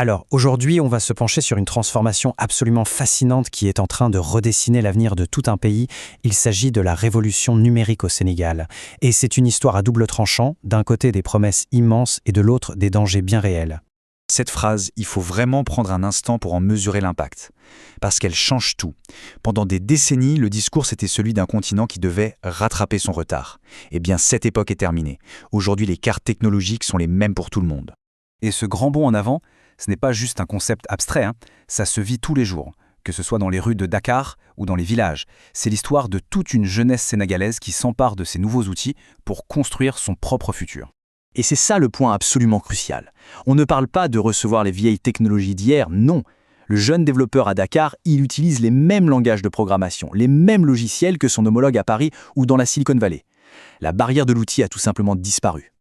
Alors, aujourd'hui, on va se pencher sur une transformation absolument fascinante qui est en train de redessiner l'avenir de tout un pays. Il s'agit de la révolution numérique au Sénégal. Et c'est une histoire à double tranchant, d'un côté des promesses immenses et de l'autre des dangers bien réels. Cette phrase, il faut vraiment prendre un instant pour en mesurer l'impact. Parce qu'elle change tout. Pendant des décennies, le discours c'était celui d'un continent qui devait rattraper son retard. Eh bien, cette époque est terminée. Aujourd'hui, les cartes technologiques sont les mêmes pour tout le monde. Et ce grand bond en avant, ce n'est pas juste un concept abstrait, ça se vit tous les jours, que ce soit dans les rues de Dakar ou dans les villages. C'est l'histoire de toute une jeunesse sénégalaise qui s'empare de ces nouveaux outils pour construire son propre futur. Et c'est ça le point absolument crucial. On ne parle pas de recevoir les vieilles technologies d'hier, non. Le jeune développeur à Dakar, il utilise les mêmes langages de programmation, les mêmes logiciels que son homologue à Paris ou dans la Silicon Valley. La barrière de l'outil a tout simplement disparu.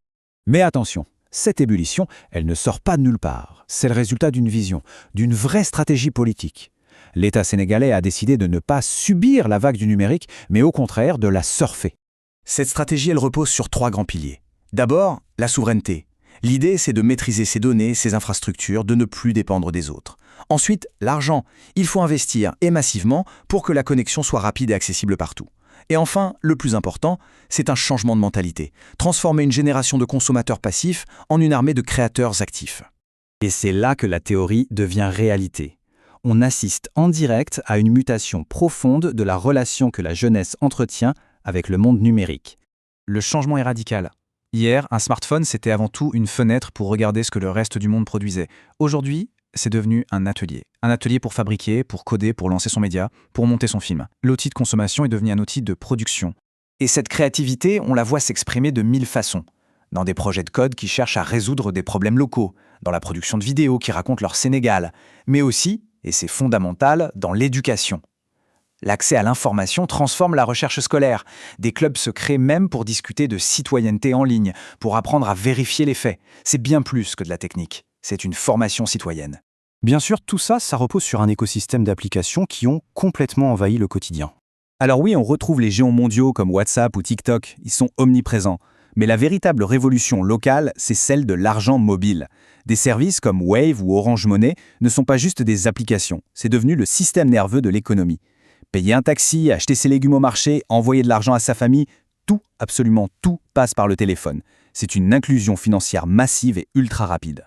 Mais attention, cette ébullition, elle ne sort pas de nulle part. C'est le résultat d'une vision, d'une vraie stratégie politique. L'État sénégalais a décidé de ne pas subir la vague du numérique, mais au contraire de la surfer. Cette stratégie, elle repose sur 3 grands piliers. D'abord, la souveraineté. L'idée, c'est de maîtriser ses données, ses infrastructures, de ne plus dépendre des autres. Ensuite, l'argent. Il faut investir, et massivement, pour que la connexion soit rapide et accessible partout. Et enfin, le plus important, c'est un changement de mentalité. Transformer une génération de consommateurs passifs en une armée de créateurs actifs. Et c'est là que la théorie devient réalité. On assiste en direct à une mutation profonde de la relation que la jeunesse entretient avec le monde numérique. Le changement est radical. Hier, un smartphone, c'était avant tout une fenêtre pour regarder ce que le reste du monde produisait. Aujourd'hui, c'est devenu un atelier. Un atelier pour fabriquer, pour coder, pour lancer son média, pour monter son film. L'outil de consommation est devenu un outil de production. Et cette créativité, on la voit s'exprimer de 1000 façons. Dans des projets de code qui cherchent à résoudre des problèmes locaux, dans la production de vidéos qui racontent leur Sénégal, mais aussi, et c'est fondamental, dans l'éducation. L'accès à l'information transforme la recherche scolaire. Des clubs se créent même pour discuter de citoyenneté en ligne, pour apprendre à vérifier les faits. C'est bien plus que de la technique. C'est une formation citoyenne. Bien sûr, tout ça, ça repose sur un écosystème d'applications qui ont complètement envahi le quotidien. Alors oui, on retrouve les géants mondiaux comme WhatsApp ou TikTok, ils sont omniprésents. Mais la véritable révolution locale, c'est celle de l'argent mobile. Des services comme Wave ou Orange Money ne sont pas juste des applications, c'est devenu le système nerveux de l'économie. Payer un taxi, acheter ses légumes au marché, envoyer de l'argent à sa famille, tout, absolument tout, passe par le téléphone. C'est une inclusion financière massive et ultra rapide.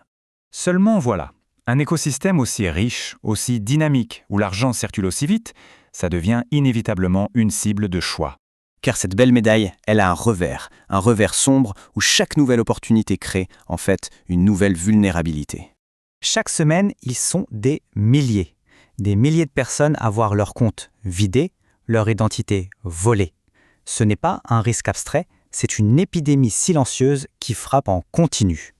Seulement voilà, un écosystème aussi riche, aussi dynamique, où l'argent circule aussi vite, ça devient inévitablement une cible de choix. Car cette belle médaille, elle a un revers sombre où chaque nouvelle opportunité crée, en fait, une nouvelle vulnérabilité. Chaque semaine, ils sont des milliers de personnes à voir leur compte vidé, leur identité volée. Ce n'est pas un risque abstrait, c'est une épidémie silencieuse qui frappe en continu.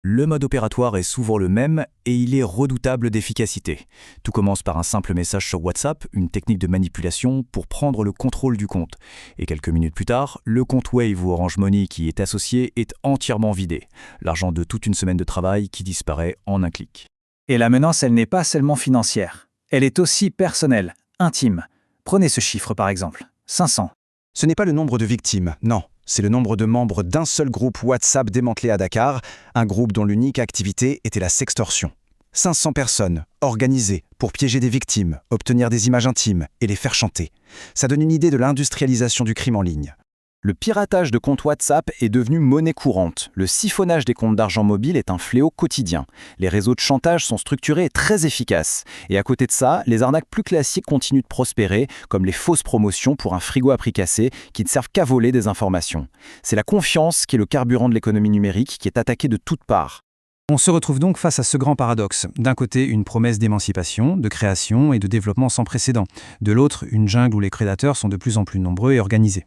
Le mode opératoire est souvent le même et il est redoutable d'efficacité. Tout commence par un simple message sur WhatsApp, une technique de manipulation pour prendre le contrôle du compte. Et quelques minutes plus tard, le compte Wave ou Orange Money qui est associé est entièrement vidé. L'argent de toute une semaine de travail qui disparaît en un clic. Et la menace, elle n'est pas seulement financière. Elle est aussi personnelle, intime. Prenez ce chiffre par exemple, 500. Ce n'est pas le nombre de victimes, non. C'est le nombre de membres d'un seul groupe WhatsApp démantelé à Dakar, un groupe dont l'unique activité était la sextorsion. 500 personnes, organisées pour piéger des victimes, obtenir des images intimes et les faire chanter. Ça donne une idée de l'industrialisation du crime en ligne. Le piratage de comptes WhatsApp est devenu monnaie courante. Le siphonnage des comptes d'argent mobile est un fléau quotidien. Les réseaux de chantage sont structurés et très efficaces. Et à côté de ça, les arnaques plus classiques continuent de prospérer, comme les fausses promotions pour un frigo à prix cassé qui ne servent qu'à voler des informations. C'est la confiance qui est le carburant de l'économie numérique qui est attaquée de toutes parts. On se retrouve donc face à ce grand paradoxe. D'un côté, une promesse d'émancipation, de création et de développement sans précédent. De l'autre, une jungle où les prédateurs sont de plus en plus nombreux et organisés.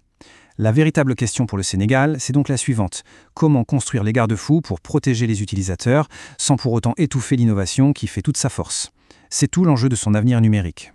La véritable question pour le Sénégal, c'est donc la suivante. Comment construire les garde-fous pour protéger les utilisateurs sans pour autant étouffer l'innovation qui fait toute sa force ? C'est tout l'enjeu de son avenir numérique.